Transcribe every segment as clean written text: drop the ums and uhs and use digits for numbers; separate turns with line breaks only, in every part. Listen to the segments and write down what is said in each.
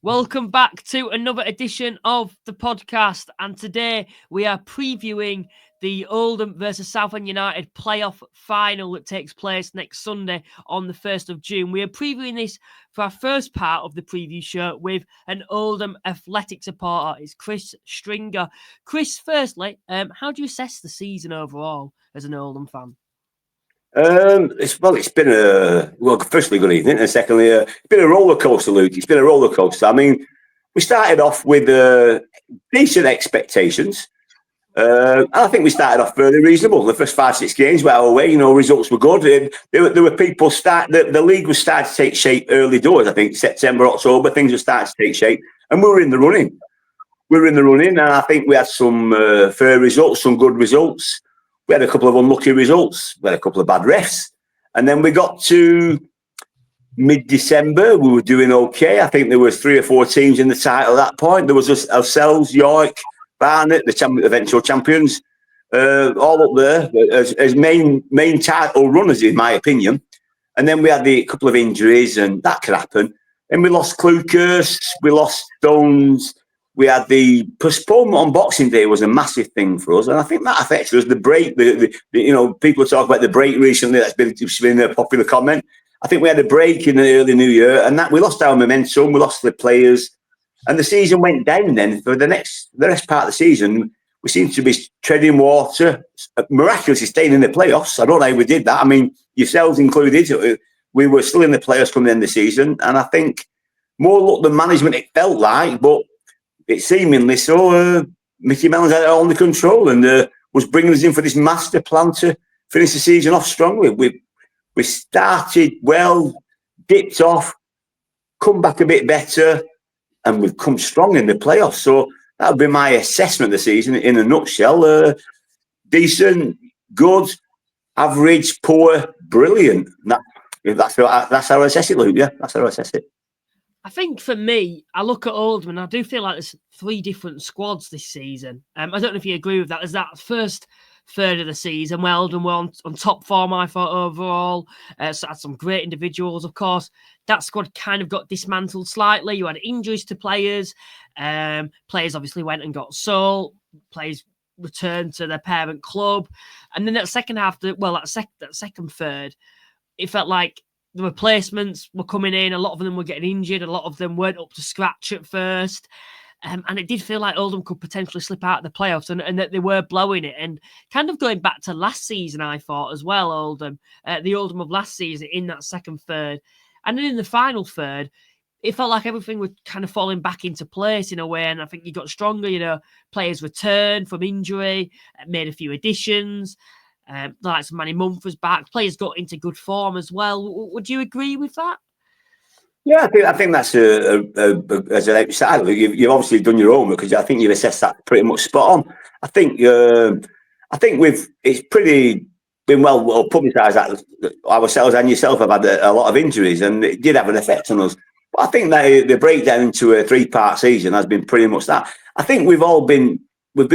Welcome back to another edition of the podcast. And today we are previewing the Oldham versus Southend United playoff final that takes place next Sunday on the 1st of June. We are previewing this for our first part of the preview show with an Oldham Athletic supporter. It's Chris Stringer. Chris, firstly, how do you assess the season overall as an Oldham fan?
It's been firstly, good evening, and secondly, it's been a roller coaster, Luke. It's been a roller coaster. I mean, we started off with decent expectations. And I think we started off fairly reasonable. The first 5-6 games went our way. Results were good. And there were people the league was starting to take shape early doors. I think September, October, things were starting to take shape, and we were in the running. And I think we had some fair results, some good results. We had a couple of unlucky results. We had a couple of bad refs. And then we got to mid-December. We were doing okay. I think there was 3 or 4 teams in the title at that point. There was us, ourselves, York, Barnet, the eventual champions, all up there as main title runners, in my opinion. And then we had a couple of injuries, and that could happen. And we lost Clucas, we lost Stones. We had the postponement on Boxing Day was a massive thing for us, and I think that affected us. The break, people talk about the break recently. That's been a popular comment. I think we had a break in the early new year, and that we lost our momentum. We lost the players, and the season went down. Then for the rest part of the season, we seemed to be treading water, miraculously staying in the playoffs. I don't know how we did that. I mean, yourselves included. We were still in the playoffs coming in the season, and I think more luck than management. It felt like, but. It seemingly so. Mickey Mellon had it all under control and was bringing us in for this master plan to finish the season off strongly. We started well, dipped off, come back a bit better, and we've come strong in the playoffs. So that would be my assessment of the season in a nutshell. Decent, good, average, poor, brilliant. That's how I assess it, Luke. Yeah, that's how I assess it.
I think for me, I look at Oldham and I do feel like there's 3 different squads this season. I don't know if you agree with that. There's that first third of the season where Oldham were on top form, I thought, overall. So had some great individuals, of course. That squad kind of got dismantled slightly. You had injuries to players. Players obviously went and got sold. Players returned to their parent club. And then that second half, that second third, it felt like the replacements were coming in. A lot of them were getting injured. A lot of them weren't up to scratch at first. And it did feel like Oldham could potentially slip out of the playoffs and that they were blowing it. And kind of going back to last season, I thought as well, the Oldham of last season in that second third. And then in the final third, it felt like everything was kind of falling back into place in a way. And I think you got stronger, players returned from injury, made a few additions. Like Manny Mumford's back. Players got into good form as well. Would you agree with that?
Yeah, I think that's as an outsider. You've obviously done your own because I think you've assessed that pretty much spot on. I think it's pretty been well publicised that ourselves and yourself have had a lot of injuries, and it did have an effect on us. But I think that the breakdown into a 3-part season has been pretty much that. I think we've been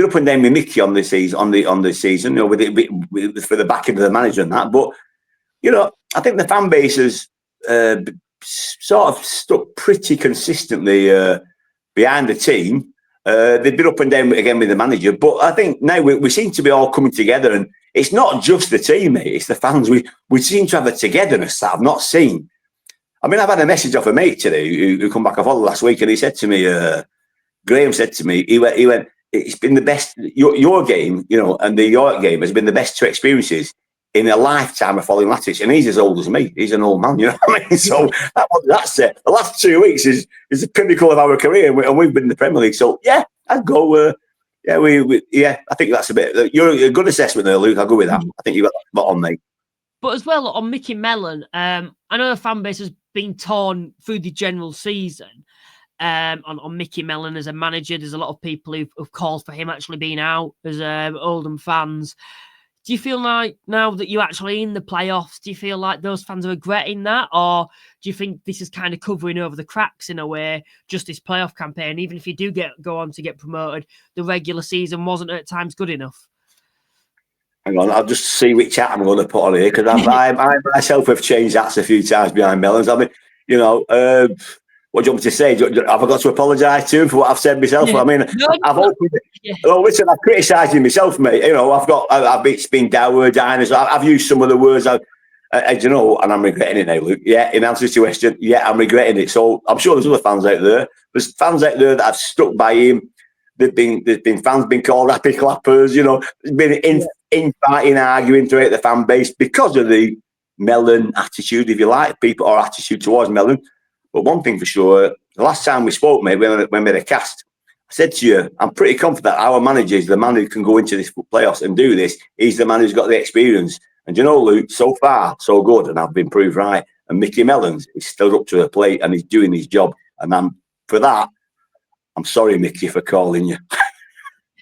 up and down with Mickey on this season, on the season, with it for the backing of the manager and that. But I think the fan base has sort of stuck pretty consistently behind the team. They've been up and down again with the manager, but I think now we seem to be all coming together, and it's not just the team, mate. It's the fans. We seem to have a togetherness that I've not seen. I mean, I've had a message off a mate today who come back off holiday last week, and he said to me, Graham said to me, he went. It's been the best, your game, and the York game has been the best 2 experiences in a lifetime of following Latic. And he's as old as me. He's an old man, you know what I mean? So that's it. The last 2 weeks is the pinnacle of our career, and we've been in the Premier League. So, yeah, I'd go, I think that's a bit, you're a good assessment there, Luke. I'll go with that. I think you've got that spot on, mate.
But as well, on Mickey Mellon, I know the fan base has been torn through the general season. On Mickey Mellon as a manager, there's a lot of people who've called for him actually being out as Oldham fans. Do you feel like now that you're actually in the playoffs, do you feel like those fans are regretting that? Or do you think this is kind of covering over the cracks in a way, just this playoff campaign? Even if you do go on to get promoted, the regular season wasn't at times good enough?
Hang on, I'll just see which hat I'm going to put on here, because I myself have changed hats a few times behind Mellons. I mean, What do you want me to say? Have I got to apologise to him for what I've said myself?
Yeah.
I mean,
No,
I've opened it.
yeah.
Oh, listen, I've criticised him myself, mate. You know, I've been dour, dinosaur. I've used some of the words. You know, and I'm regretting it now, Luke. Yeah, in answer to your question, yeah, I'm regretting it. So I'm sure there's other fans out there. There's fans out there that have stuck by him. There's been fans been called happy clappers. You know, there's been infighting, arguing throughout the fan base because of the Mellon attitude, if you like, people or attitude towards Mellon. But one thing for sure, the last time we spoke, mate, when we had a cast, I said to you, I'm pretty confident our manager is the man who can go into this playoffs and do this. He's the man who's got the experience. And you know, Luke, so far, so good, and I've been proved right. And Mickey Mellons is still up to the plate and he's doing his job. And for that, I'm sorry, Mickey, for calling you.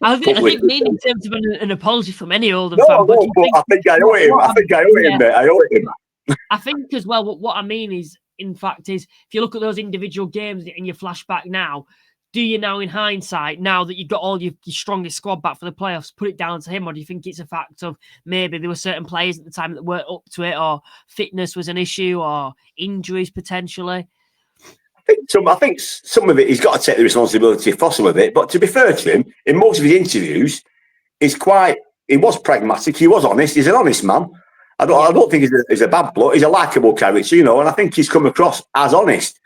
I didn't mean in terms of an apology from any Oldham fan.
No, but I think I owe him. I think I owe him, mate. I owe him.
I think as well, what I mean is, in fact, is if you look at those individual games and you flash back now, do you now, in hindsight, now that you've got all your strongest squad back for the playoffs, put it down to him, or do you think it's a fact of maybe there were certain players at the time that weren't up to it, or fitness was an issue, or injuries potentially?
I think some of it, he's got to take the responsibility for some of it. But to be fair to him, in most of his interviews, he was pragmatic, he was honest, he's an honest man. I don't think he's a bad bloke, he's a likeable character, you know, and I think he's come across as honest.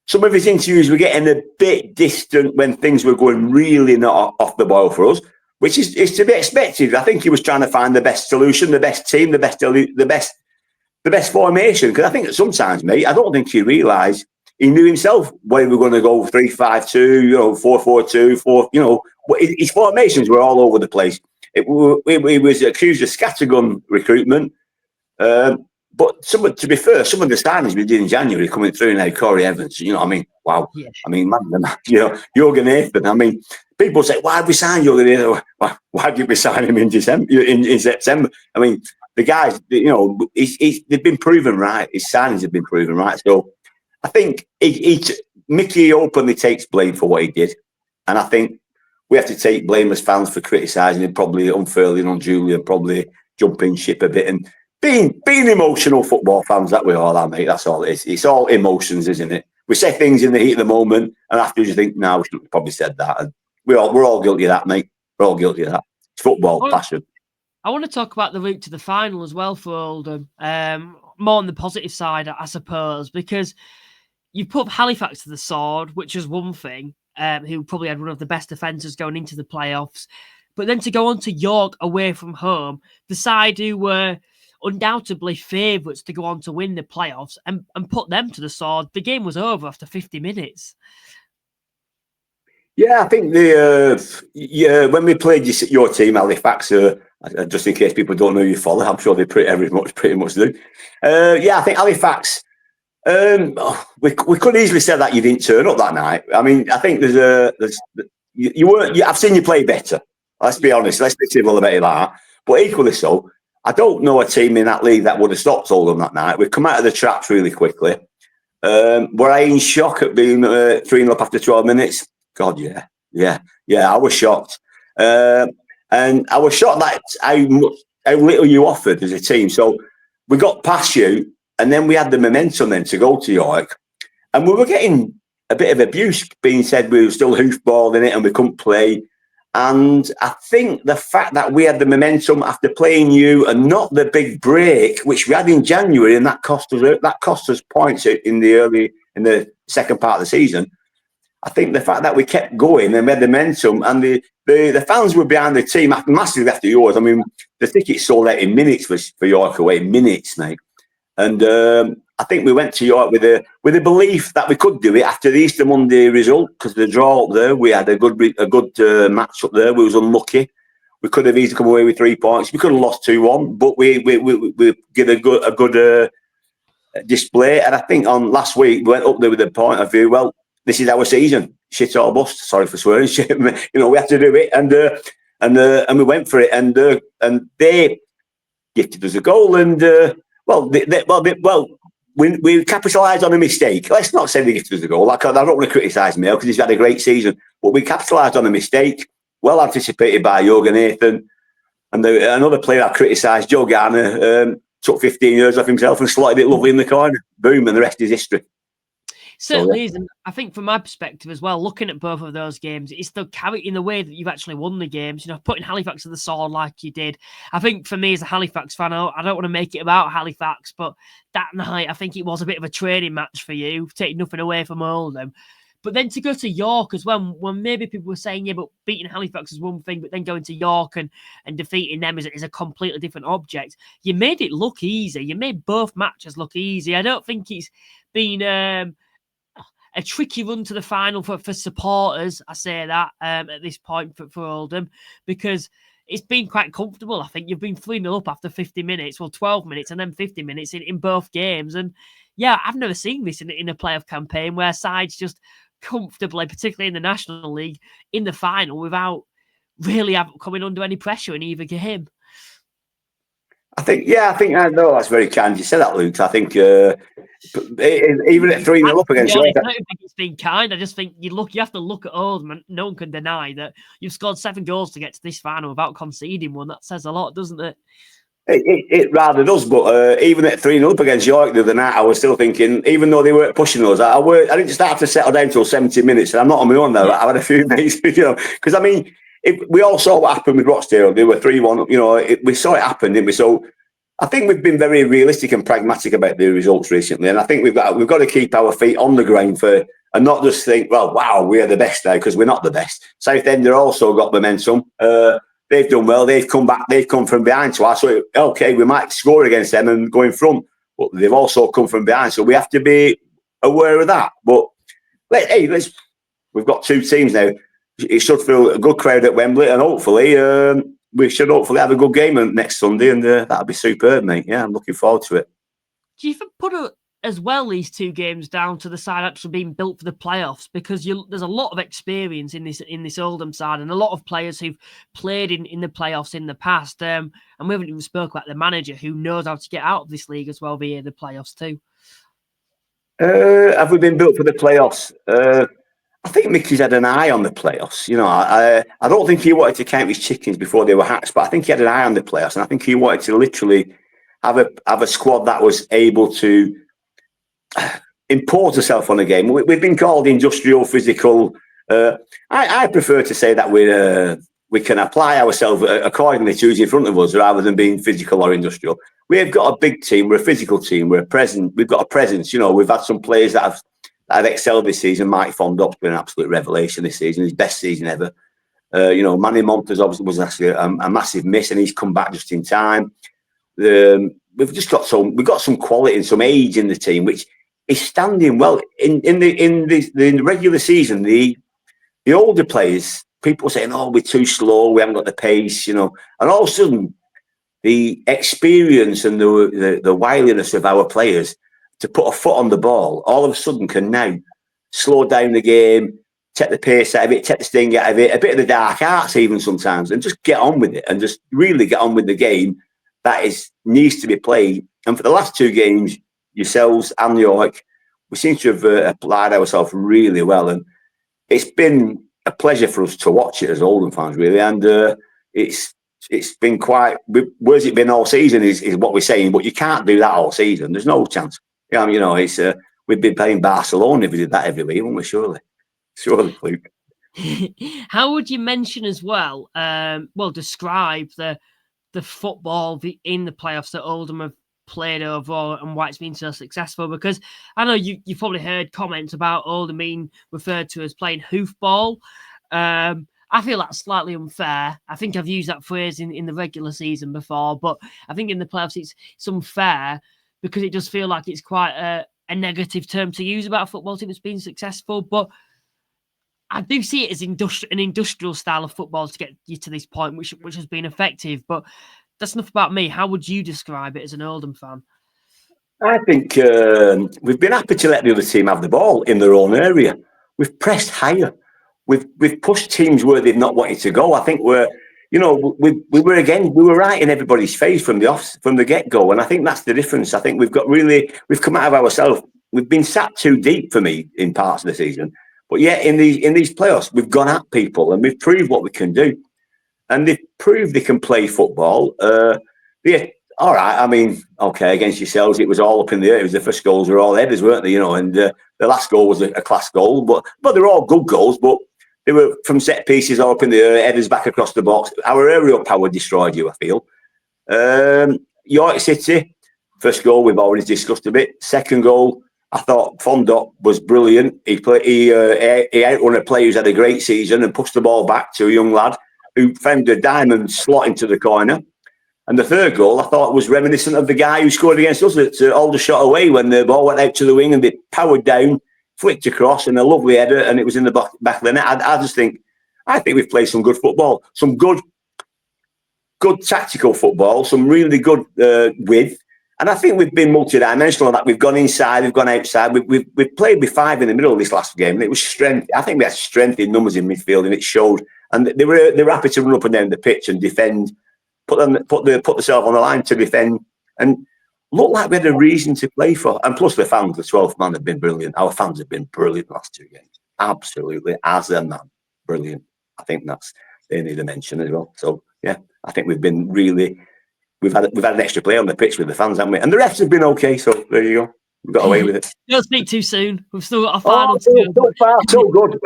Some of his interviews were getting a bit distant when things were going really not off the boil for us, which is to be expected. I think he was trying to find the best solution, the best team, the best formation. Because I think that sometimes, mate, I don't think he realised he knew himself where we were going to go 3-5-2, you know, 4-4-2, 4. You know, his formations were all over the place. He was accused of scattergun recruitment. But to be fair, some of the signings we did in January coming through now, Corey Evans, you know, I mean, wow. Yeah. I mean, man, you know, Jurgen Nathan. I mean, people say, why did we sign Jurgen Nathan? Why did we sign him in September? I mean, the guys, you know, they've been proven right. His signings have been proven right. So I think Mickey openly takes blame for what he did. And I think we have to take blame as fans for criticising him, probably unfairly and unduly, and probably jumping ship a bit. And being emotional football fans that we all are, mate. That's all it is. It's all emotions, isn't it? We say things in the heat of the moment, and afterwards you think, "No, we shouldn't have probably said that." And we're all guilty of that, mate. We're all guilty of that. It's football, passion.
I want to talk about the route to the final as well for Oldham. More on the positive side, I suppose, because you put Halifax to the sword, which is one thing. Who probably had one of the best defences going into the playoffs, but then to go on to York away from home, the side who were undoubtedly favourites to go on to win the playoffs and put them to the sword. The game was over after 50 minutes.
Yeah, I think when we played your team, Halifax, just in case people don't know you follow, I'm sure they pretty much do. I think Halifax, we could easily say that you didn't turn up that night. I mean, I think you weren't. I've seen you play better. Let's be honest. Let's be civil about that. But equally so, I don't know a team in that league that would have stopped Oldham that night. We've come out of the traps really quickly. Were I in shock at being 3-0 up after 12 minutes? God, yeah. I was shocked, and I was shocked that how little you offered as a team. So we got past you, and then we had the momentum then to go to York, and we were getting a bit of abuse being said we were still hoofballing it and we couldn't play. And I think the fact that we had the momentum after playing you and not the big break, which we had in January, and that cost us points in the second part of the season. I think the fact that we kept going and we had the momentum, and the fans were behind the team massively after yours. I mean, the tickets sold out in minutes for York away, minutes, mate. And I think we went to York with a belief that we could do it after the Easter Monday result, because the draw up there, we had a good match up there. We was unlucky. We could have easily come away with 3 points. We could have lost 2-1, but we did a good display. And I think on last week we went up there with the point of view, well, this is our season, shit or bust. Sorry for swearing. You know, we had to do it, and we went for it, and they gifted us a goal, and we capitalised on a mistake. Let's not say they gifted us a goal. I don't want to criticise Mail because he's had a great season, but we capitalised on a mistake, well anticipated by Jurgen Nathan, and another player I criticised, Joe Garner, took 15 years off himself and slotted it lovely in the corner. Boom, and the rest is history.
Certainly is, and I think from my perspective as well, looking at both of those games, it's the character in the way that you've actually won the games. You know, putting Halifax to the sword like you did. I think for me as a Halifax fan, I don't want to make it about Halifax, but that night I think it was a bit of a training match for you, taking nothing away from Oldham. But then to go to York as well, when maybe people were saying, yeah, but beating Halifax is one thing, but then going to York and defeating them is a completely different object. You made it look easy. You made both matches look easy. I don't think it's been a tricky run to the final for supporters. I say that at this point for Oldham, because it's been quite comfortable. I think you've been 3-0 up after 50 minutes, 12 minutes, and then 50 minutes in both games. And yeah, I've never seen this in a playoff campaign where sides just comfortably, particularly in the National League, in the final without really coming under any pressure in either game.
I know that's very kind. You said that, Luke. I think even at 3-0 up against York,
I don't think it's been kind. I just think you have to look at Oldham, and no one can deny that you've scored 7 goals to get to this final without conceding one. That says a lot, doesn't it?
It rather does, but even at 3-0 up against York the other night, I was still thinking, even though they weren't pushing us, I didn't start to settle down until 70 minutes, and I'm not on my own now. I had a few mates, because I mean, we all saw what happened with Rochdale. They were 3-1, we saw it happen, didn't we? So I think we've been very realistic and pragmatic about the results recently, and I think we've got to keep our feet on the ground and not just think, well, wow, we're the best now, because we're not the best. Southend, they're also got momentum. They've done well. They've come back. They've come from behind to us. So, okay, we might score against them and go in front, but they've also come from behind. So we have to be aware of that. But we've got 2 teams now. It should feel a good crowd at Wembley, and hopefully we should hopefully have a good game next Sunday, and that'll be superb, mate. Yeah, I'm looking forward to it.
Do you put as well these 2 games down to the side actually being built for the playoffs, because there's a lot of experience in this Oldham side and a lot of players who've played in the playoffs in the past, and we haven't even spoke about the manager who knows how to get out of this league as well via the playoffs too.
Have we been built for the playoffs? I think Mickey's had an eye on the playoffs. I don't think he wanted to count his chickens before they were hatched, but I think he had an eye on the playoffs, and I think he wanted to literally have a squad that was able to impose herself on a game. We've been called industrial, physical. I prefer to say that we can apply ourselves accordingly to who's in front of us, rather than being physical or industrial. We've got a big team. We're a physical team. We've got a presence. We've had some players that have excelled this season. Mike Fondop's been an absolute revelation this season. His best season ever. Manny Montes obviously was actually a massive miss, and he's come back just in time. We've got some quality and some age in the team, which is standing well in the regular season. The older players, people saying, "Oh, we're too slow. We haven't got the pace," and all of a sudden, the experience and the wiliness of our players to put a foot on the ball, all of a sudden can now slow down the game, take the pace out of it, take the sting out of it, a bit of the dark arts even sometimes, and just get on with it, and just really get on with the game that needs to be played. And for the last 2 games, yourselves and York, we seem to have applied ourselves really well, and it's been a pleasure for us to watch it as Oldham fans, really. And it's been quite. Where's it been all season? Is what we're saying, but you can't do that all season. There's no chance. It's we'd be playing Barcelona if we did that every week, wouldn't we? Surely, Luke.
How would you mention as well? Describe the football in the playoffs that Oldham have played overall and why it's been so successful, because I know you've probably heard comments about Oldham being referred to as playing hoofball. I feel that's slightly unfair. I think I've used that phrase in the regular season before, but I think in the playoffs it's unfair because it does feel like it's quite a negative term to use about a football team that's been successful. But I do see it as an industrial style of football to get you to this point, which has been effective. But that's enough about me. How would you describe it as an Oldham fan?
I think we've been happy to let the other team have the ball in their own area. We've pressed higher. We've pushed teams where they've not wanted to go. I think we were right in everybody's face from the get-go, and I think that's the difference. I think we've come out of ourselves. We've been sat too deep for me in parts of the season, but yet in these playoffs we've gone at people and we've proved what we can do, and they've proved they can play football. all right. I mean, okay, against yourselves, it was all up in the air. It was the first goals were all headers, weren't they? And the last goal was a class goal, but they were all good goals. But they were from set pieces, all up in the air, headers back across the box. Our aerial power destroyed you, I feel. York City, first goal we've already discussed a bit. Second goal, I thought Fondop was brilliant. He outrun a player who's had a great season and pushed the ball back to a young lad who found a diamond slot into the corner. And the third goal, I thought, was reminiscent of the guy who scored against us at Alder shot away when the ball went out to the wing and they powered down, flicked across, and a lovely header, and it was in the back of the net. I think we've played some good football, some good tactical football, some really good width. And I think we've been multi-dimensional on that. We've gone inside, we've gone outside. We've played with 5 in the middle of this last game, and it was strength. I think we had strength in numbers in midfield, and it showed. And they were happy to run up and down the pitch and defend. Put themselves on the line to defend, and look like we had a reason to play for. And plus, the fans, the 12th man, have been brilliant. Our fans have been brilliant the last 2 games. Absolutely, as a man, brilliant. I think they need a mention as well. So yeah, I think we've been really. We've had an extra play on the pitch with the fans, haven't we? And the refs have been okay. So there you go. We got away with it.
Don't speak too soon. We've still got a final
to go. So far, so good.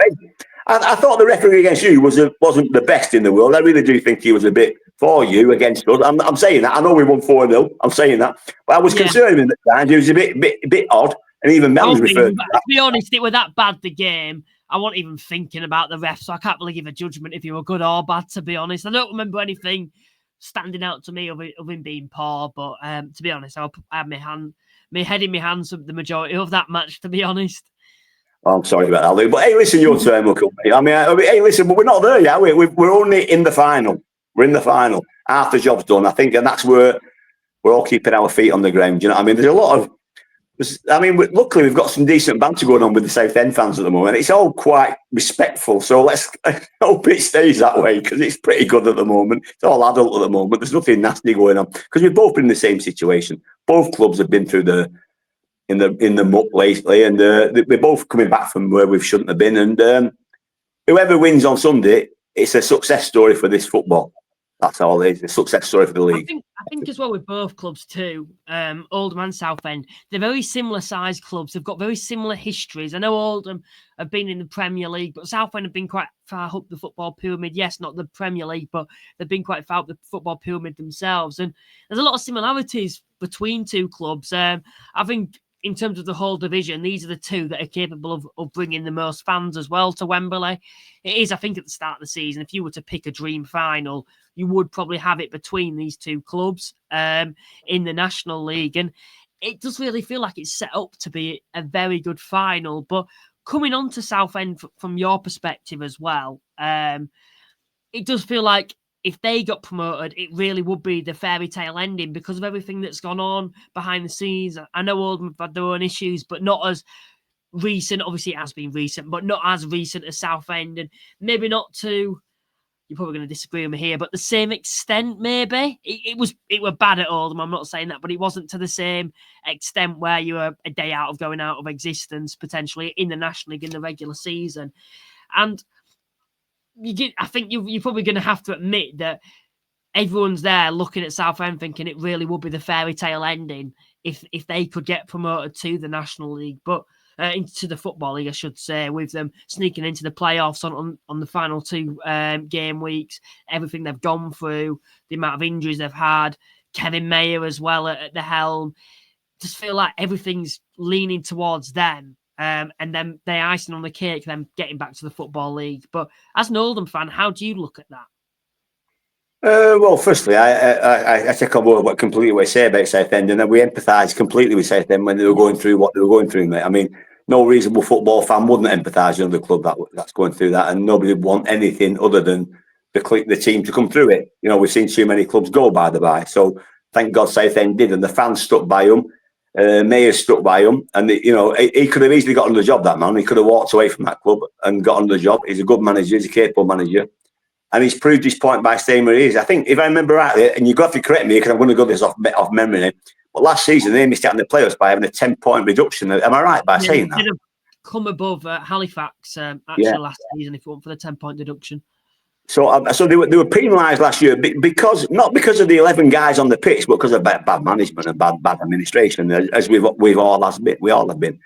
I thought the referee against you wasn't the best in the world. I really do think he was a bit for you against us. I'm saying that. I know we won 4-0. I'm saying that. But I was concerned in the time. He was a bit odd. And even Mellon's referred to that.
To be honest, it was that bad, the game. I wasn't even thinking about the refs, so I can't really give a judgment if you were good or bad, to be honest. I don't remember anything standing out to me of him being poor, but to be honest, I had my head in my hands for the majority of that match, to be honest.
Oh, I'm sorry about that, Lou. But hey, listen, your turn will come. I mean, hey, listen, but we're not there yet. We're only in the final. We're in the final. Half the job's done, I think, and that's where we're all keeping our feet on the ground. You know what I mean? There's a lot of. Luckily, we've got some decent banter going on with the Southend fans at the moment. It's all quite respectful. So let's hope it stays that way because it's pretty good at the moment. It's all adult at the moment. There's nothing nasty going on because we've both been in the same situation. Both clubs have been through in the muck lately, and we're both coming back from where we shouldn't have been. And whoever wins on Sunday, it's a success story for this football. That's all it is. A success story for the league.
I think as well with both clubs too, Oldham and Southend, they're very similar sized clubs. They've got very similar histories. I know Oldham have been in the Premier League, but Southend have been quite far up the football pyramid. Yes, not the Premier League, but they've been quite far up the football pyramid themselves. And there's a lot of similarities between two clubs. I think in terms of the whole division, these are the two that are capable of bringing the most fans as well to Wembley. It is, I think, at the start of the season, if you were to pick a dream final, you would probably have it between these two clubs in the National League. And it does really feel like it's set up to be a very good final. But coming on to Southend from your perspective as well, it does feel like if they got promoted, it really would be the fairy tale ending because of everything that's gone on behind the scenes. I know Oldham have had their own issues, but not as recent. Obviously, it has been recent, but not as recent as Southend, and maybe not to. You're probably going to disagree with me here, but the same extent, maybe it were bad at Oldham. I'm not saying that, but it wasn't to the same extent where you were a day out of going out of existence potentially in the National League in the regular season, and. I think you're probably going to have to admit that everyone's there looking at Southend thinking it really would be the fairy tale ending if they could get promoted to the National League, but into the Football League, I should say, with them sneaking into the playoffs on the final 2 game weeks, everything they've gone through, the amount of injuries they've had, Kevin Mayer as well at the helm. Just feel like everything's leaning towards them. And then the icing on the cake, them getting back to the Football League. But as an Oldham fan, how do you look at that?
Well, firstly, I take on board what you say about Southend, and then we empathise completely with Southend when they were going through what they were going through, mate. I mean, no reasonable football fan wouldn't empathise with the club that's going through that, and nobody would want anything other than the team to come through it. You know, we've seen too many clubs go by the by, so thank God Southend did, and the fans stuck by them. Mayor stuck by him, and he could have easily got on the job. That man, he could have walked away from that club and got on the job. He's a good manager. He's a capable manager, and he's proved his point by staying where he is. I think, if I remember rightly, and you've got to correct me because I'm going to go this off memory now, but last season they missed out in the playoffs by having a 10-point reduction. Am I right by saying that?
Come above Halifax last season if you want for the 10-point deduction.
So they were penalised last year not because of the 11 guys on the pitch, but because of bad management and bad administration, as we all have been.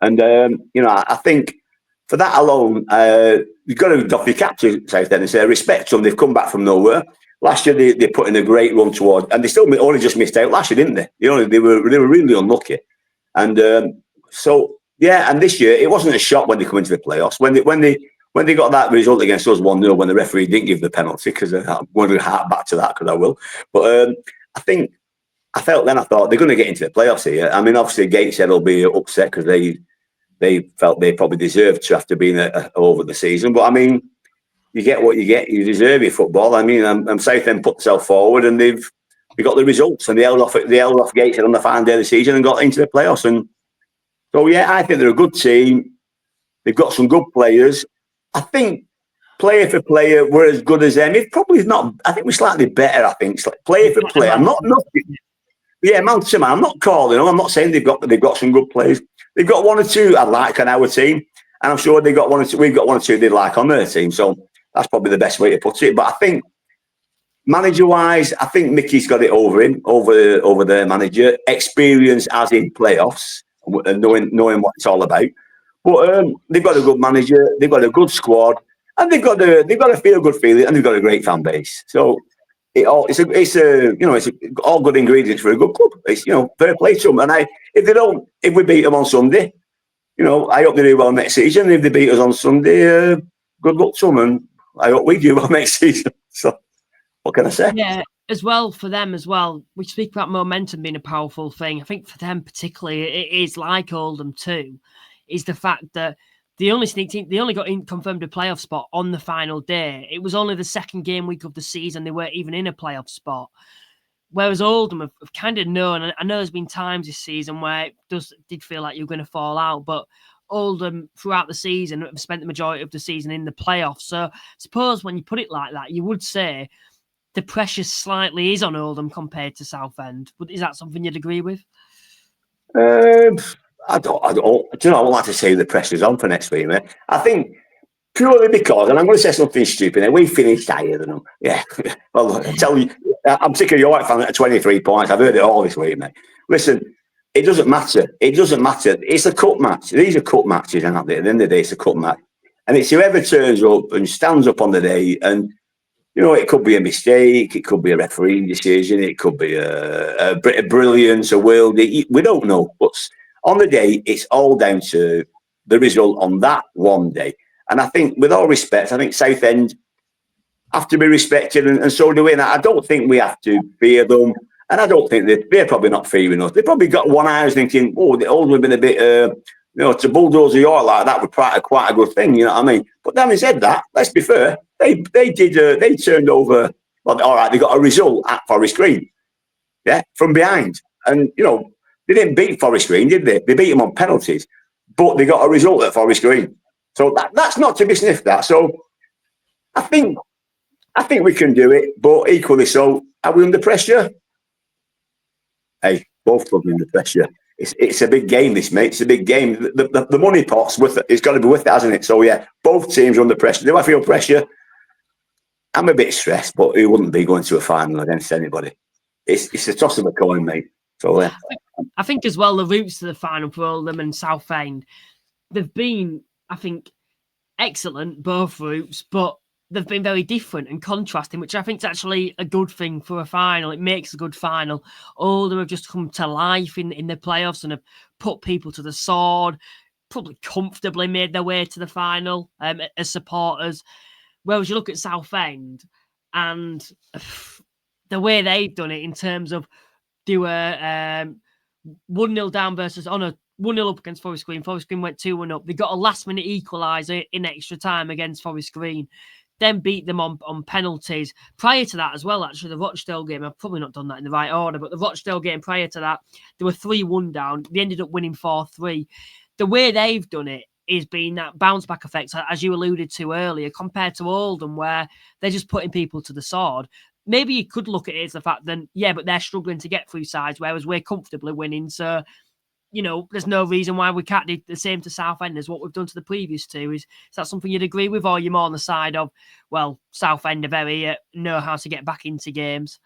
And I think for that alone, you've got to doff your cap to Southend and say respect to them. They've come back from nowhere. Last year they put in a great run towards, and they still only just missed out last year, didn't they? They were really unlucky. And and this year it wasn't a shock when they come into the playoffs when they got that result against us 1-0 when the referee didn't give the penalty, because I'm going to hark back to that because I will. But I thought they're going to get into the playoffs here. I mean, obviously Gateshead will be upset because they felt they probably deserved to after being over the season. But I mean, you get what you get. You deserve your football. I mean, Southend put themselves forward and they got the results, and they held off Gateshead on the final day of the season and got into the playoffs. And so I think they're a good team. They've got some good players. I think player for player, we're as good as them. It probably is not. I think we're slightly better. I think player for player. I'm not. Yeah, man to man. I'm not calling them. I'm not saying they've got some good players. They've got one or two I'd like on our team, and I'm sure they've got one or two. We've got one or two they'd like on their team. So that's probably the best way to put it. But I think manager-wise, I think Mickey's got it over their manager. Experience as in playoffs and knowing what it's all about. But they've got a good manager, they've got a good squad, and they've got a feel-good feeling, and they've got a great fan base. So it's all good ingredients for a good club. It's fair play to them. And if we beat them on Sunday, I hope they do well next season. And if they beat us on Sunday, good luck to them, and I hope we do well next season. So what can I say?
Yeah, as well for them as well. We speak about momentum being a powerful thing. I think for them particularly, it is like Oldham too. Is the fact that they only got confirmed a playoff spot on the final day. It was only the second game week of the season they weren't even in a playoff spot. Whereas Oldham have kind of known, and I know there's been times this season where it did feel like you're going to fall out, but Oldham throughout the season have spent the majority of the season in the playoffs. So I suppose when you put it like that, you would say the pressure slightly is on Oldham compared to Southend. Is that something you'd agree with?
I don't. I won't like to say the pressure's on for next week, mate. I think purely because, and I'm going to say something stupid, we finished higher than them. Yeah. Well, I tell you, I'm sick of your white fan at 23 points. I've heard it all this week, mate. Listen, it doesn't matter. It doesn't matter. It's a cup match. These are cup matches, and at the end of the day, it's a cup match. And it's whoever turns up and stands up on the day, and it could be a mistake, it could be a referee decision, it could be a brilliance, a worldie. We don't know, but on the day, it's all down to the result on that one day. And I think, with all respect, I think Southend have to be respected, and so do we. And I don't think we have to fear them. And I don't think they're probably not fearing us. They've probably got one eye thinking, the Oldham have been a bit, to bulldoze York like that would quite a good thing, you know what I mean? But having said that, let's be fair, they turned over, well, all right, they got a result at Forest Green, from behind. And, they didn't beat Forest Green, did they? They beat them on penalties, but they got a result at Forest Green. So that's not to be sniffed at. So I think we can do it, but equally so, are we under pressure? Hey, both clubs under pressure. It's a big game, this, mate. It's a big game. The money pot's worth it. It's got to be worth it, hasn't it? So, yeah, both teams are under pressure. Do I feel pressure? I'm a bit stressed, but who wouldn't be going to a final against anybody? It's a toss of a coin, mate. So, yeah.
I think as well, the routes to the final for Oldham and Southend, they've been, I think, excellent, both routes, but they've been very different and contrasting, which I think is actually a good thing for a final. It makes a good final. Oldham have just come to life in the playoffs and have put people to the sword, probably comfortably made their way to the final as supporters. Whereas you look at Southend and the way they've done it in terms of do a 1-0 down versus 1-0 up against Forest Green. Forest Green went 2-1 up. They got a last-minute equaliser in extra time against Forest Green. Then beat them on penalties. Prior to that as well, actually, the Rochdale game, I've probably not done that in the right order, but the Rochdale game prior to that, they were 3-1 down. They ended up winning 4-3. The way they've done it is being that bounce-back effect, as you alluded to earlier, compared to Oldham, where they're just putting people to the sword. Maybe you could look at it as the fact that, but they're struggling to get through sides, whereas we're comfortably winning. So there's no reason why we can't do the same to Southend as what we've done to the previous two. Is that something you'd agree with, or are you more on the side of, well, Southend are very know how to get back into games?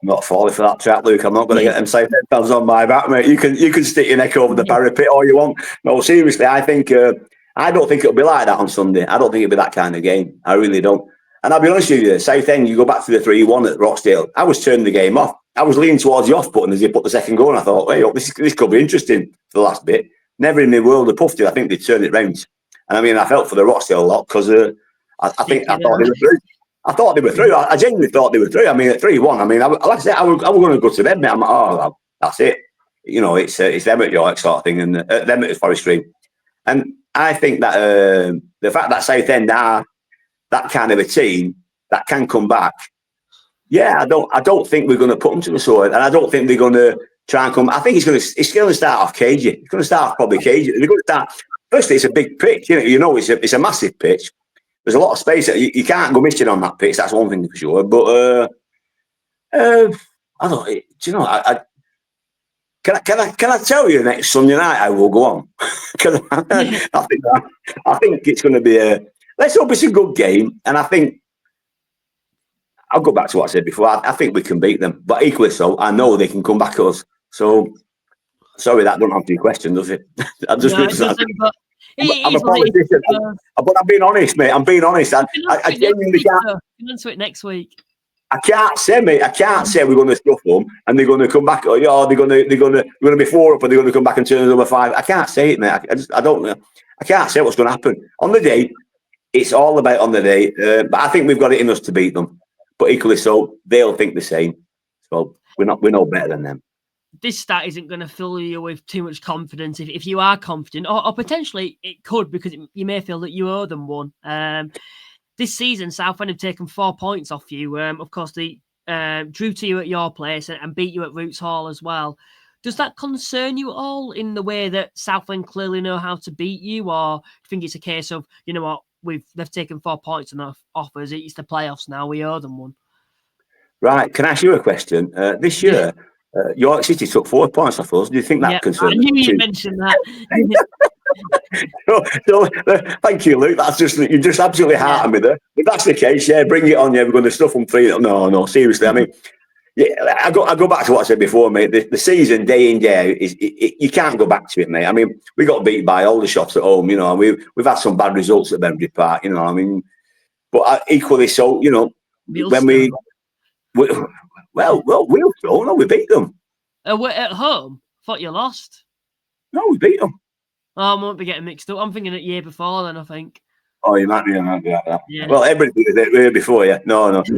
I'm not falling for that trap, Luke. I'm not going to get them Southend fans on my back, mate. You can stick your neck over the parapet all you want. No, seriously, I don't think it'll be like that on Sunday. I don't think it'll be that kind of game. I really don't. And I'll be honest with you, Southend, you go back to the 3-1 at Rochdale. I was turning the game off. I was leaning towards the off button as he put the second goal, and I thought, hey, this could be interesting for the last bit. Never in the world of puffed it. I think they'd turn it round. And I mean, I felt for the Rochdale a lot because I thought they were through. I thought they were through. I genuinely thought they were through. I mean, at 3-1, I mean, like I said, I was going to go to them, mate. I'm like, oh, that's it. It's them at York sort of thing, and them at Forest Green. And I think that the fact that Southend are that kind of a team that can come back, I don't think we're going to put them to the sword, and I don't think they're going to try and come. I think it's going to start off cagey. It's going to start off probably cagey. They're going to start. Firstly, it's a big pitch. It's a massive pitch. There's a lot of space. You can't go missing on that pitch. That's one thing for sure. But I don't. Do you know? Can I tell you next Sunday night I will go on? Because I think it's going to be let's hope it's a good game, and I think I'll go back to what I said before. I think we can beat them, but equally so, I know they can come back at us. So sorry, that don't answer your question, does it? I'm a politician, but I'm being honest, mate. I'm being honest. I genuinely can't.
We'll answer it next week.
I can't say, mate. I can't say we're going to stuff them and they're going to come back. Or they're going to be 4 up, and they're going to come back and turn us over 5. I can't say it, mate. I don't know. I can't say what's going to happen on the day. It's all about on the day. But I think we've got it in us to beat them. But equally so, they'll think the same. So we're no better than them.
This stat isn't going to fill you with too much confidence if you are confident, or potentially it could, because you may feel that you owe them one. This season, Southend have taken 4 points off you. Of course, they drew to you at your place and beat you at Roots Hall as well. Does that concern you at all in the way that Southend clearly know how to beat you, or do you think it's a case of, you know what, they've taken 4 points off us, it's the playoffs now, we owe them one? Right,
can I ask you a question? This year, York City took 4 points off us. Do you think that concerns you?
I knew you mentioned that.
So, thank you, Luke. You just absolutely heartened me there. If that's the case, bring it on. We're going to stuff them 3. No, seriously. I mean, I go back to what I said before, mate. The season, day in, day out, you can't go back to it, mate. I mean, we got beat by all the shots at home, and we've had some bad results at Wembley Park, I mean, but equally so, when we beat them.
At home? Thought you lost.
No, we beat them.
Oh, I might be getting mixed up. I'm thinking the year before then, I think.
Oh, you might be like that. Yeah. Well, everybody did it before, yeah. No. We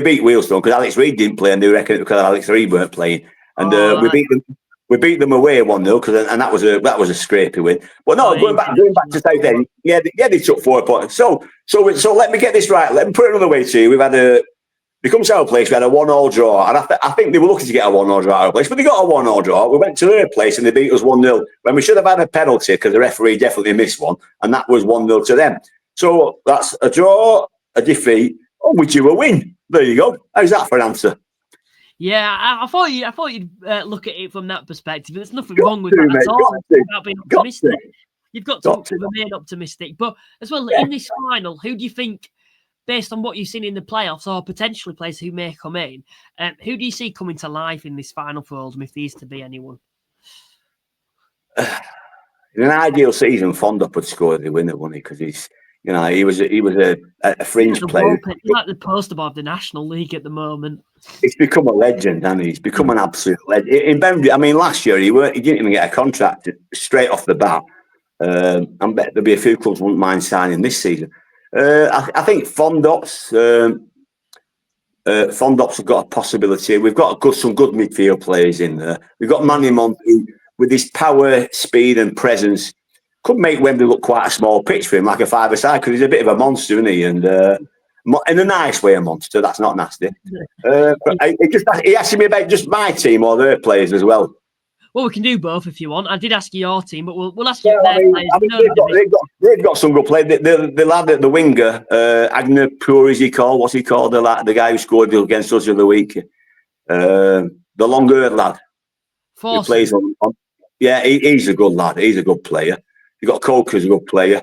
beat Wheelstone because Alex Reid didn't play, and they reckon it because Alex Reid weren't playing. And we beat them. We beat them away 1-0 and that was a scrapey win. But no, going back to Southend, they took 4 points. So let me get this right. Let me put it another way to you. We've had we come to our place, we had a 1-1 draw, and I think they were lucky to get a 1-1 draw at our place, but they got a 1-1 draw. We went to their place and they beat us 1-0 when we should have had a penalty because the referee definitely missed one, and that was 1-0 to them. So that's a draw, a defeat, which you a win. There you go. How's that for an answer?
Yeah, I thought you'd look at it from that perspective. There's nothing wrong with that at all. About being optimistic. You've got to remain optimistic. But as well, in this final, who do you think, based on what you've seen in the playoffs or potentially players who may come in, who do you see coming to life in this final for Oldham if there is to be anyone?
In an ideal season, Fondop would score the winner, wouldn't he? Because he was a fringe player.
He's like the poster boy of the National League at the moment.
He's become a legend, hasn't he? He's become an absolute legend. In Wembley, I mean, last year he didn't even get a contract straight off the bat. I bet there'll be a few clubs wouldn't mind signing this season. I think Fondop's have got a possibility. We've got some good midfield players in there. We've got Manny Monty with his power, speed, and presence. Could make Wembley look quite a small pitch for him, like a 5-a-side, because he's a bit of a monster, isn't he? And in a nice way, a monster. That's not nasty. But he asked me about just my team or their players as well.
Well, we can do both if you want. I did ask you your team, but we'll ask you their players.
They've got some good players. The lad at the winger, Agnapur, is he called? What's he called? The guy who scored against us the other week. The long-haired lad. Who plays on. Yeah, he's a good lad. He's a good player. You've got Coker's a good player.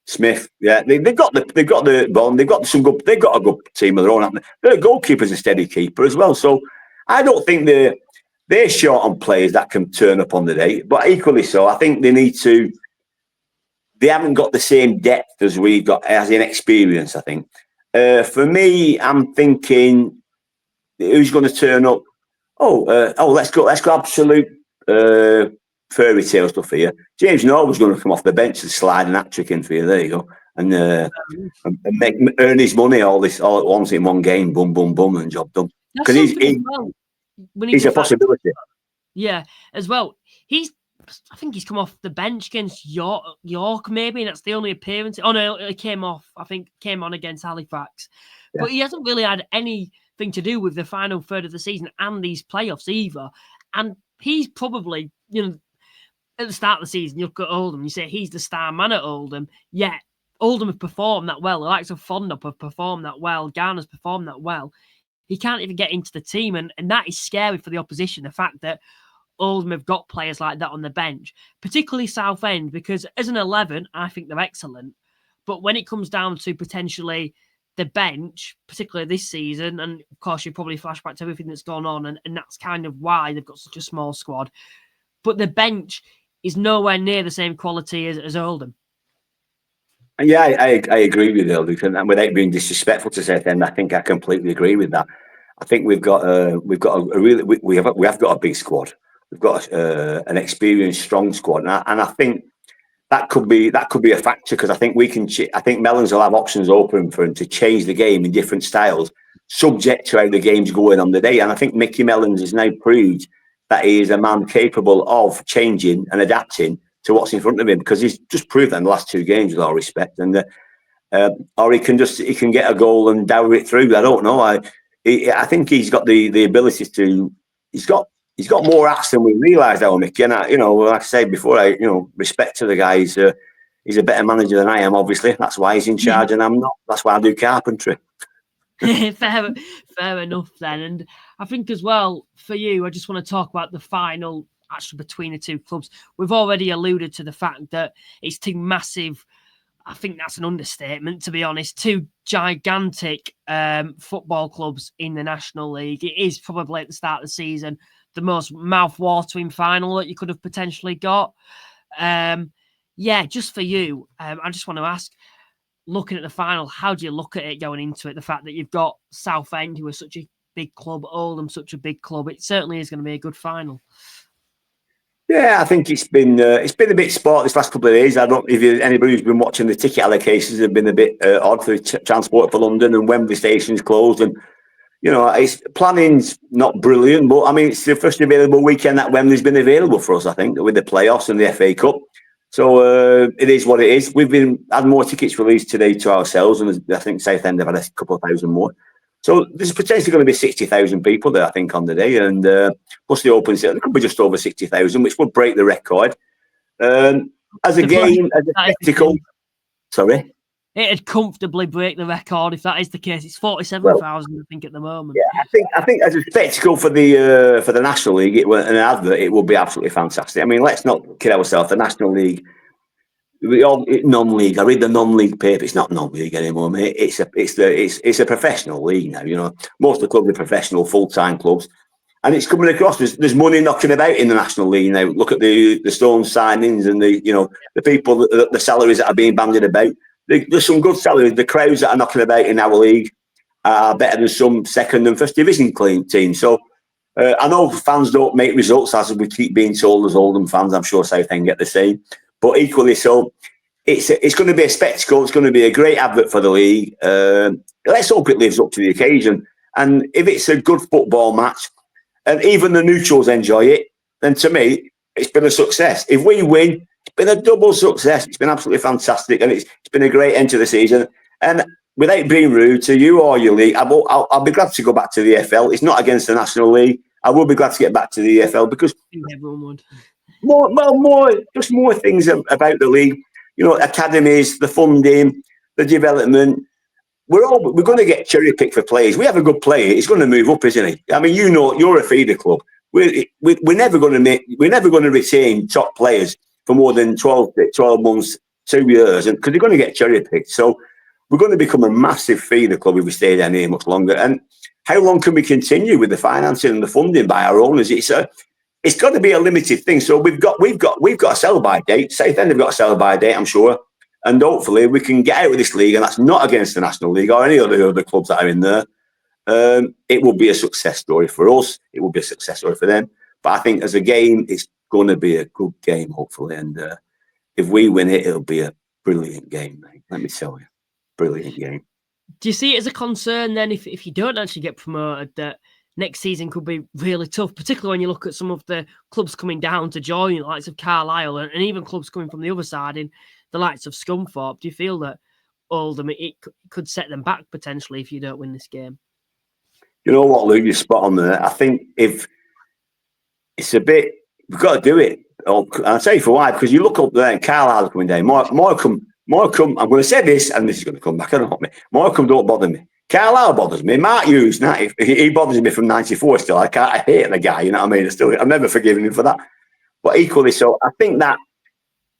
Smith, yeah, they've got the bond. They've got a good team of their own. Haven't they? Their goalkeeper's a steady keeper as well. So I don't think they're short on players that can turn up on the day. But equally so, I think they need to. They haven't got the same depth as we've got as in experience. I think. For me, I'm thinking, who's going to turn up? Let's go absolute fairy tale stuff here. James Norwood's going to come off the bench and slide an hat-trick in for you. There you go. And earn his money all at once in one game. Boom, boom, boom, and job done. Because he's a possibility.
Yeah, as well. I think he's come off the bench against York, maybe, and that's the only appearance. Oh no, he came on against Halifax. Yeah. But he hasn't really had anything to do with the final third of the season and these playoffs either. And he's probably, at the start of the season, you look at Oldham, you say he's the star man at Oldham, yet Oldham have performed that well. The likes of Fondop have performed that well. Garner's performed that well. He can't even get into the team, and that is scary for the opposition, the fact that Oldham have got players like that on the bench, particularly Southend, because as an 11, I think they're excellent. But when it comes down to potentially the bench, particularly this season, and of course you probably flash back to everything that's gone on, and that's kind of why they've got such a small squad. But the bench is nowhere near the same quality as Oldham.
Yeah, I agree with you, Luke, and without being disrespectful to Southend, I think I completely agree with that. I think we have got a big squad. We've got an experienced, strong squad, and I think that could be a factor, because I think I think Mellon's will have options open for him to change the game in different styles, subject to how the game's going on the day. And I think Mickey Mellons has now proved that he is a man capable of changing and adapting to what's in front of him, because he's just proved that in the last 2 games, with all respect. And or he can get a goal and dower it through. I don't know. I think he's got the ability to. He's got more acts than we realised, Mickey. And like I said before, respect to the guy. He's a better manager than I am. Obviously, that's why he's in charge, and I'm not. That's why I do carpentry.
Fair enough then. And I think as well for you, I just want to talk about the final actually between the two clubs. We've already alluded to the fact that it's 2 massive. I think that's an understatement, to be honest. 2 gigantic football clubs in the National League. It is probably at the start of the season the most mouth-watering final that you could have potentially got. Just for you, I just want to ask, looking at the final, how do you look at it going into it? The fact that you've got Southend, who are such a big club, Oldham, such a big club, it certainly is going to be a good final.
Yeah, I think it's been a bit sport this last couple of days. I don't know if anybody who's been watching the ticket allocations have been a bit odd for transport for London, and Wembley station's closed, and it's planning's not brilliant, but I mean it's the first available weekend that Wembley's been available for us, I think, with the playoffs and the FA Cup. So it is what it is. We've had more tickets released today to ourselves, and I think Southend have had a couple of thousand more. So there's potentially going to be 60,000 people there, I think, on the day, and plus the open sale, there could be just over 60,000, which would break the record. As a game, as a spectacle. Sorry?
It'd comfortably break the record if that is the case. It's 47,000, I think, at the moment.
Yeah, I think as a spectacle for the National League, an advert, it will be absolutely fantastic. I mean, let's not kid ourselves. The National League, non-league. I read the non-league paper. It's not non-league anymore, mate. It's a professional league now. Most of the clubs are professional, full-time clubs, and it's coming across. There's money knocking about in the National League now. Look at the Stone signings and the people, the salaries that are being bandied about. There's some good salaries. The crowds that are knocking about in our league are better than some second and first division teams. So I know fans don't make results, as we keep being told as Oldham fans. I'm sure Southend get the same. But equally so, it's going to be a spectacle. It's going to be a great advert for the league. Let's hope it lives up to the occasion. And if it's a good football match, and even the neutrals enjoy it, then to me, it's been a success. If we win, it's been a double success. It's been absolutely fantastic, and it's been a great end to the season. And without being rude to you or your league, I'll be glad to go back to the EFL. It's not against the National League. I will be glad to get back to the EFL because
everyone would.
More things about the league. Academies, the funding, the development. We're going to get cherry picked for players. We have a good player. He's going to move up, isn't he? I mean, you're a feeder club. we're never going to retain top players for more than 12 months, 2 years, and because they're going to get cherry picked. So we're going to become a massive feeder club if we stay down here much longer. And how long can we continue with the financing and the funding by our owners? It's got to be a limited thing. So we've got a sell by date. Southend have got a sell by date, I'm sure, and hopefully we can get out of this league. And that's not against the National League or any other clubs that are in there. It will be a success story for us. It will be a success story for them. But I think as a game, it's going to be a good game, hopefully. And if we win it, it'll be a brilliant game, mate. Let me tell you, brilliant game.
Do you see it as a concern then if you don't actually get promoted that next season could be really tough, particularly when you look at some of the clubs coming down to join, the likes of Carlisle and even clubs coming from the other side in the likes of Scunthorpe? Do you feel that Oldham, it could set them back potentially if you don't win this game?
You know what, Luke, you're spot on there. I think if it's a bit, we've got to do it. I'll tell you for why, because you look up there and Carlisle's coming down. Morecambe, I'm going to say this, and this is going to come back. I don't know me. Morecambe don't bother me. Carlisle bothers me. Mark Hughes, he bothers me from '94 still. I hate the guy, you know what I mean? I've never forgiven him for that. But equally so, I think that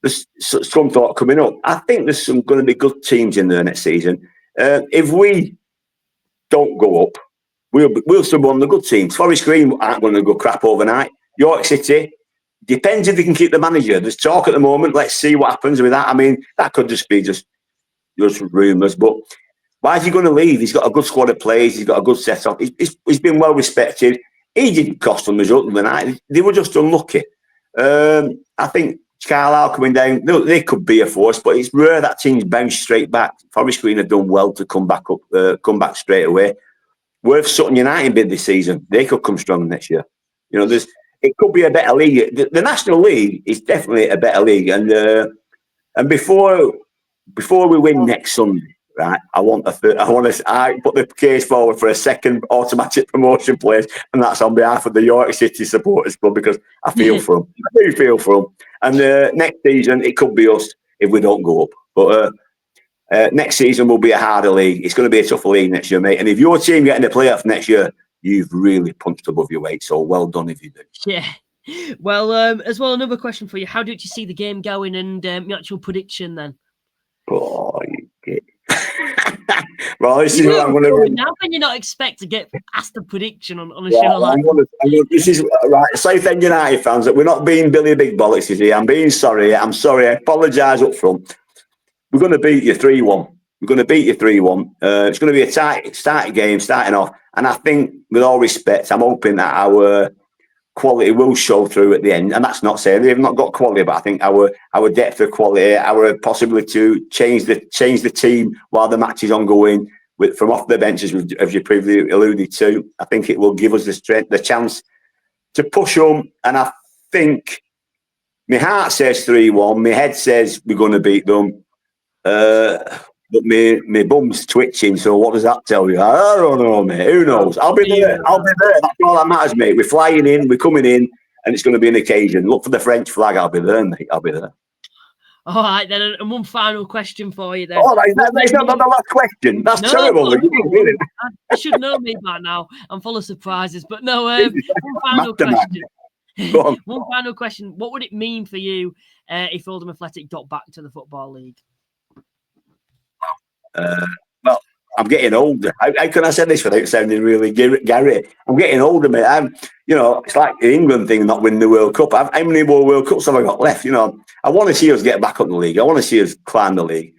there's some thought coming up. I think there's some going to be good teams in there next season. If we don't go up, we'll still be one of the good teams. Forest Green aren't going to go crap overnight. York City, depends if they can keep the manager. There's talk at the moment. Let's see what happens with that. I mean, that could just be just rumours. But why is he going to leave? He's got a good squad of players. He's got a good set-up. He's been well respected. He didn't cost them result of the night. They were just unlucky. I think Carlisle coming down, they could be a force, but it's rare that teams bounce straight back. Forest Green have done well to come back straight away. Worth Sutton United bid this season. They could come strong next year. You know, it could be a better league. The National League is definitely a better league. And before we win next Sunday, right, I put the case forward for a second automatic promotion place, and that's on behalf of the York City Supporters Club, because I feel for them. I do feel for them. And next season, it could be us if we don't go up. But next season will be a harder league. It's going to be a tougher league next year, mate. And if your team get in the playoff next year, you've really punched above your weight. So well done if you do.
Yeah. Well, as well, another question for you. How did you see the game going and your actual prediction then?
Oh, you get... Well, this is what I'm going to...
How can you not expect to get asked a prediction on a show like
this? Is right. Southend United fans, that we're not being Billy Big Bollocks, is he? I'm being sorry. I'm sorry. I apologise up front. We're going to beat you 3-1. We're going to beat you 3-1. It's going to be a tight game starting off. And I think, with all respect, I'm hoping that our quality will show through at the end. And that's not saying they've not got quality, but I think our depth of quality, our possibility to change the team while the match is ongoing from off the bench, as you previously alluded to, I think it will give us the chance to push them. And I think my heart says 3-1. My head says we're going to beat them. But my bum's twitching, so what does that tell you? I don't know, mate. Who knows? I'll be there. That's all that matters, mate. We're flying in, we're coming in, and it's going to be an occasion. Look for the French flag. I'll be there, mate. I'll be there.
All right, then. And one final question for you, then.
Oh, that's not the last question. That's terrible.
I should know me by now. I'm full of surprises. But no, one final question.
Go on.
One final question. What would it mean for you if Oldham Athletic got back to the Football League?
Well, I'm getting older. How can I say this without sounding really Gary? I'm getting older, mate. It's like the England thing, not winning the World Cup. How many more World Cups have I got left? I want to see us get back up the league. I want to see us climb the league.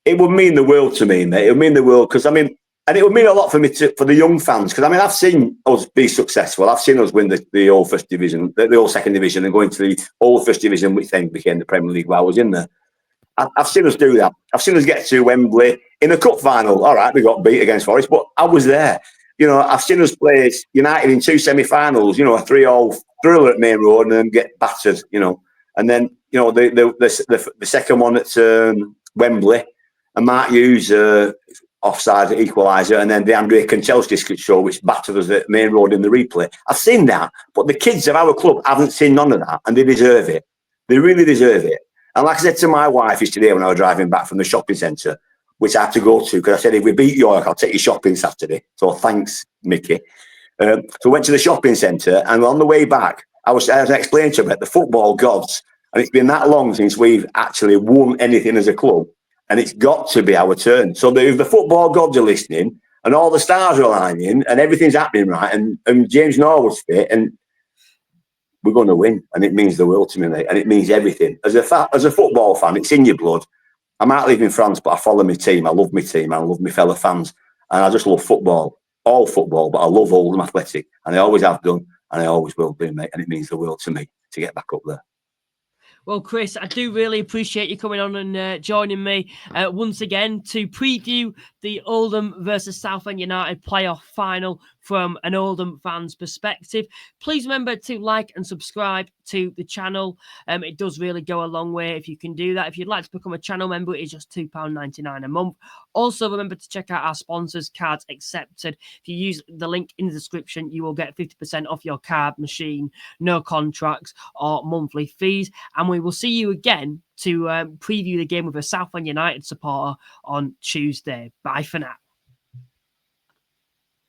It would mean the world to me, mate. It would mean the world because, and it would mean a lot for me for the young fans because, I've seen us be successful. I've seen us win the Old First Division, the Old Second Division, and go into the Old First Division, which then became the Premier League while I was in there. I've seen us do that. I've seen us get to Wembley in a cup final. All right, we got beat against Forest, but I was there. I've seen us play United in 2 semi-finals. A 3-all thriller at Main Road and then get battered. And then the second one at Wembley, and Mark Hughes offside equaliser, and then the Andrea Kanchelskis show, which battered us at Main Road in the replay. I've seen that, but the kids of our club haven't seen none of that, and they deserve it. They really deserve it. And like I said to my wife yesterday when I was driving back from the shopping centre, which I had to go to, because I said, if we beat York, I'll take you shopping Saturday. So thanks, Mickey. So I went to the shopping centre, and on the way back, I was explaining to him about the football gods, and it's been that long since we've actually won anything as a club, and it's got to be our turn. So if the football gods are listening, and all the stars are aligning, and everything's happening right, and James Norwood's fit, and we're going to win, and it means the world to me, mate, and it means everything. As a football fan, it's in your blood. I might live in France, but I follow my team. I love my team. I love my fellow fans, and I just love football, all football. But I love Oldham Athletic, and I always have done, and I always will do, mate. And it means the world to me to get back up there.
Well, Chris, I do really appreciate you coming on and joining me once again to preview the Oldham versus Southend United playoff final from an Oldham fan's perspective. Please remember to like and subscribe to the channel. It does really go a long way if you can do that. If you'd like to become a channel member, it's just £2.99 a month. Also, remember to check out our sponsors, Cards Accepted. If you use the link in the description, you will get 50% off your card machine, no contracts or monthly fees. And we will see you again to preview the game with a Southend United supporter on Tuesday. Bye for now.